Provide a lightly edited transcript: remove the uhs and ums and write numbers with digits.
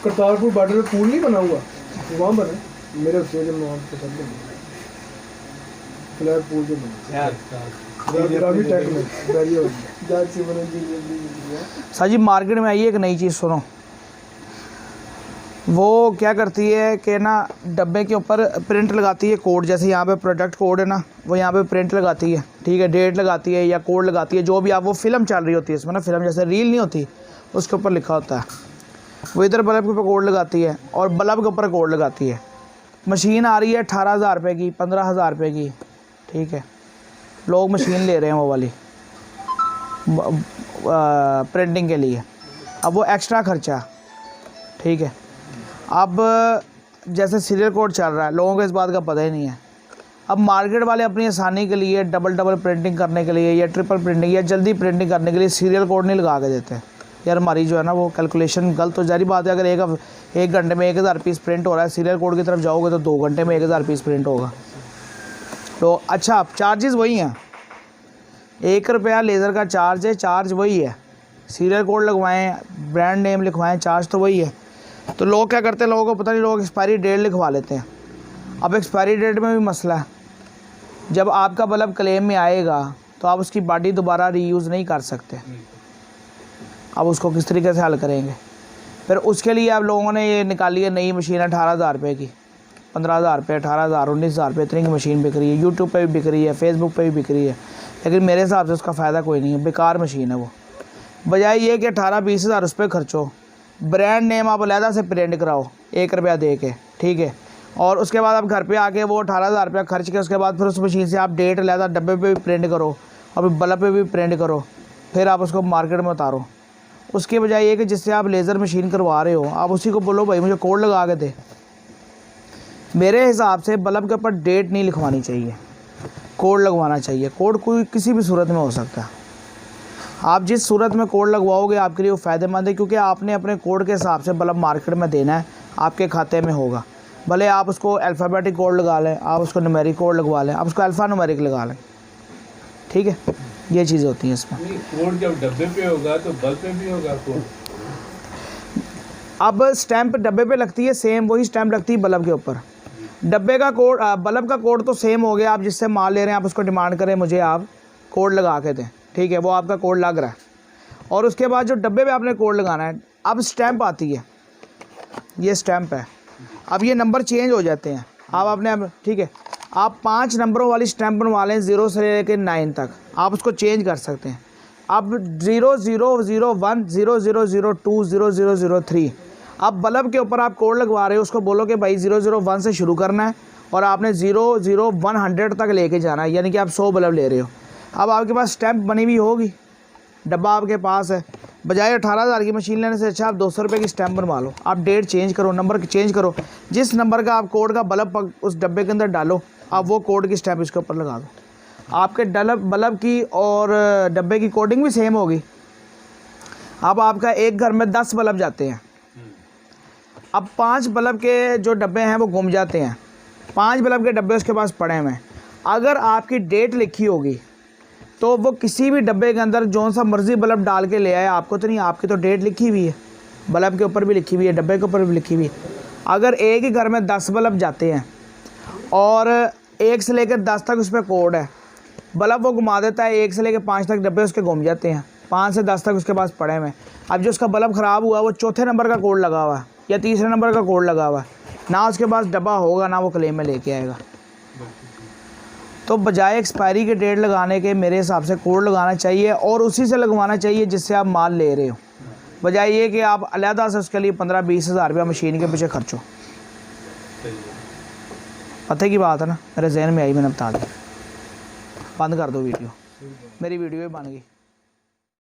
Kartarpur border में पुल नहीं बना हुआ, वहाँ बना मेरे उससे जब वहाँ पे सब फ्लैट पुल जो बना काफ़ी टैक में बैरियर हो गया। सर जी मार्केट में आई है एक नई चीज़, सुनो। वो क्या करती है कि ना डब्बे के ऊपर प्रिंट लगाती है कोड, जैसे यहाँ पे प्रोडक्ट कोड है ना, वो यहाँ पे प्रिंट लगाती है, ठीक है, डेट लगाती है या कोड लगाती है, जो भी आप, वो फिल्म चल रही होती है इसमें ना, फिल्म जैसे रील नहीं होती उसके ऊपर लिखा होता है, वो इधर बल्ब के ऊपर कोड लगाती है और बल्ब के ऊपर कोड लगाती है। मशीन आ रही है 18,000 रुपये की, 15,000 रुपये की, ठीक है, लोग मशीन ले रहे हैं वो वाली प्रिंटिंग के लिए। अब वो एक्स्ट्रा खर्चा, ठीक है। अब जैसे सीरियल कोड चल रहा है, लोगों को इस बात का पता ही नहीं है। अब मार्केट वाले अपनी आसानी के लिए डबल प्रिंटिंग करने के लिए या ट्रिपल प्रिंटिंग या जल्दी प्रिंटिंग करने के लिए सीरियल कोड नहीं लगा के देते। यार हमारी जो है ना वो कैलकुलेशन गलत, तो जारी बात है, अगर एक घंटे में 1,000 पीस प्रिंट हो रहा है, सीरियल कोड की तरफ जाओगे तो 2 घंटे में 1,000 पीस प्रिंट होगा। तो अच्छा, चार्जेस वही हैं, 1 रुपया लेज़र का चार्ज है, चार्ज वही है। सीरियल कोड लगवाएं, ब्रांड नेम लिखवाएं, चार्ज तो वही है। तो लोग क्या करते हैं, लोगों को पता नहीं, लोग एक्सपायरी डेट लिखवा लेते हैं। अब एक्सपायरी डेट में भी मसला है, जब आपका बल्ब क्लेम में आएगा तो आप उसकी बॉडी दोबारा रीयूज़ नहीं कर सकते। अब उसको किस तरीके से हल करेंगे? फिर उसके लिए आप लोगों ने ये निकाली है नई मशीन 18,000 रुपये की, 15,000 रुपये, 18,000, 19,000 रुपये, इतनी की मशीन बिक रही है। यूट्यूब पे भी बिक रही है, फेसबुक पे भी बिक रही है, लेकिन मेरे हिसाब से उसका फ़ायदा कोई नहीं है, बेकार मशीन है वो। बजाय ये कि 18-20 हज़ार उस पर खर्चो, ब्रांड नेम आप अलहदा से प्रिंट कराओ 1 रुपया दे के, ठीक है, और उसके बाद आप घर पे आके वो 18,000 रुपया खर्च के उसके बाद फिर उस मशीन से आप डेट अलहदा डब्बे पे भी प्रिंट करो और बल्ब पे भी प्रिंट करो, फिर आप उसको मार्केट में उतारो। उसके बजाय ये कि जिससे आप लेज़र मशीन करवा रहे हो, आप उसी को बोलो भाई मुझे कोड लगा के दे। मेरे हिसाब से बल्ब के ऊपर डेट नहीं लिखवानी चाहिए, कोड लगवाना चाहिए। कोड कोई किसी भी सूरत में हो सकता है, आप जिस सूरत में कोड लगवाओगे आपके लिए वो फ़ायदेमंद है, क्योंकि आपने अपने कोड के हिसाब से बल्ब मार्केट में देना है, आपके खाते में होगा। भले आप उसको अल्फ़ाबेटिक कोड लगा लें, आप उसको न्यूमेरिक कोड लगवा लें, आप उसको अल्फ़ा न्यूमेरिक लगा लें, ठीक है, ये चीज़ें होती हैं इसमें। कोड जब डब्बे पे होगा तो बल्ब पे भी होगा कोड। अब स्टैंप डब्बे पे लगती है, सेम वही स्टैंप लगती है बल्ब के ऊपर। डब्बे का कोड, बल्ब का कोड तो सेम हो गया, आप जिससे माल ले रहे हैं आप उसको डिमांड करें मुझे आप कोड लगा के दें, ठीक है, वो आपका कोड लग रहा है। और उसके बाद जो डब्बे पे आपने कोड लगाना है, अब स्टैंप आती है, ये स्टैंप है, अब ये नंबर चेंज हो जाते हैं। आप अपने, ठीक है, आप 5 नंबरों वाली स्टैंप बनवा लें, 0 से लेकर 9 तक, आप उसको चेंज कर सकते हैं। अब 0001, 0002, 0003, अब बल्ब के ऊपर आप कोड लगवा रहे हो, उसको बोलो कि भाई 001 से शुरू करना है और आपने 00100 तक लेके जाना है, यानी कि आप 100 बल्ब ले रहे हो। अब आपके पास स्टैंप बनी हुई होगी, डब्बा आपके पास है, बजाय 18,000 की मशीन लेने से अच्छा आप 200 रुपये की स्टैंप बनवा लो। आप डेट चेंज करो, नंबर चेंज करो, जिस नंबर का आप कोड का बल्ब उस डब्बे के अंदर डालो, आप वो कोड की स्टैंप इसके ऊपर लगा दो, आपके बल्ब की और डब्बे की कोडिंग भी सेम होगी। अब आपका एक घर में 10 बल्ब जाते हैं, अब 5 बल्ब के जो डब्बे हैं वो गुम जाते हैं, 5 बल्ब के डब्बे उसके पास पड़े हुए हैं। अगर आपकी डेट लिखी होगी तो वो किसी भी डब्बे के अंदर जो सा मर्जी बल्ब डाल के ले आए, आपको तो नहीं, आपकी तो डेट लिखी हुई है, बल्ब के ऊपर भी लिखी हुई है, डब्बे के ऊपर भी लिखी हुई है। अगर एक ही घर में 10 बल्ब जाते हैं और 1 से लेकर 10 तक उस पर कोड है, बल्ब वो घुमा देता है, 1 से लेकर 5 तक डब्बे उसके घूम जाते हैं, 5 से 10 तक उसके पास पड़े हुए हैं। अब जो उसका बल्ब ख़राब हुआ वो चौथे नंबर का कोड लगा हुआ है या तीसरे नंबर का कोड लगा हुआ है, ना उसके पास डब्बा होगा ना वो क्लेम में लेके आएगा। तो बजाय एक्सपायरी के डेट लगाने के मेरे हिसाब से कोड लगाना चाहिए और उसी से लगवाना चाहिए जिससे आप माल ले रहे हो, बजाय ये कि आप अलहदा से उसके लिए 15-20 हज़ार रुपया मशीन के पीछे खर्चो। पता की बात है ना, मेरे जहन में आई, मैंने बता दी। बंद कर दो वीडियो, मेरी वीडियो ही बन गई।